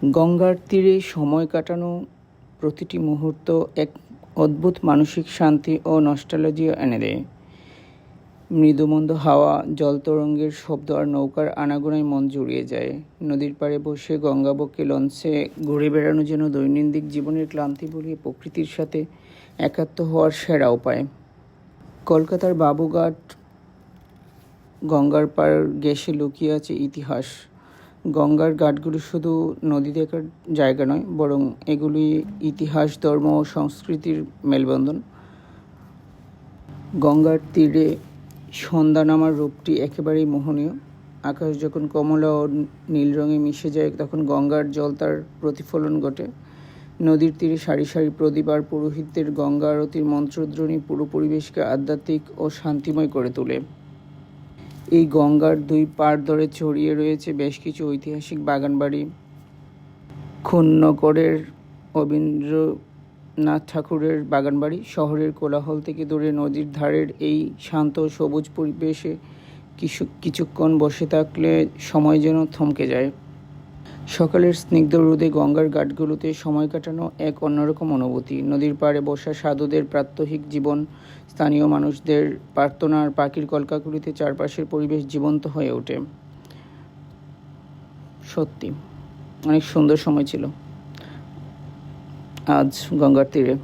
গঙ্গার তীরে সময় কাটানো প্রতিটি মুহূর্ত এক অদ্ভুত মানসিক শান্তি ও নস্টালজিয়া এনে দেয়। মৃদুমন্দ হাওয়া, জলতরঙ্গের শব্দ আর নৌকার আনাগোনায় মন জুড়িয়ে যায়। নদীর পাড়ে বসে গঙ্গাবক্ষে লঞ্চে ঘুরে বেড়ানো যেন দৈনন্দিন জীবনের ক্লান্তি ভুলিয়ে প্রকৃতির সাথে একাত্ম হওয়ার সেরা উপায়। কলকাতার বাবুঘাট গঙ্গার পাড় ঘেঁষে লুকিয়ে আছে ইতিহাস। গঙ্গার ঘাটগুলো শুধু নদী দেখার জায়গা নয়, বরং এগুলি ইতিহাস, ধর্ম ও সংস্কৃতির মেলবন্ধন। গঙ্গার তীরে সন্ধ্যা নামার রূপটি একেবারেই মোহনীয়। আকাশ যখন কমলা ও নীল রঙে মিশে যায়, তখন গঙ্গার জল তার প্রতিফলন ঘটে। নদীর তীরে সারি সারি প্রদীপ আর পুরোহিতদের গঙ্গা আরতির মন্ত্রধ্বনি পুরো পরিবেশকে আধ্যাত্মিক ও শান্তিময় করে তোলে। এই গঙ্গার দুই পাড় ধরে ছড়িয়ে রয়েছে বেশ কিছু ঐতিহাসিক বাগানবাড়ি। খুননগরের রবীন্দ্রনাথ ঠাকুরের বাগানবাড়ি। শহরের কোলাহল থেকে দূরে নদীর ধারের এই শান্ত সবুজ পরিবেশে কিছুক্ষণ বসে থাকলে সময় যেন থমকে যায়। সকালের স্নিগ্ধ রোদে গঙ্গার ঘাটগুলোতে সময় কাটানো এক অন্যরকম অনুভূতি। নদীর পাড়ে বসা সাধুদের প্রাত্যহিক জীবন, স্থানীয় মানুষদের প্রার্থনা আর পাখির কলকাকলিতে চারপাশের পরিবেশ জীবন্ত হয়ে ওঠে। সত্যি অনেক সুন্দর সময় ছিল আজ গঙ্গার তীরে।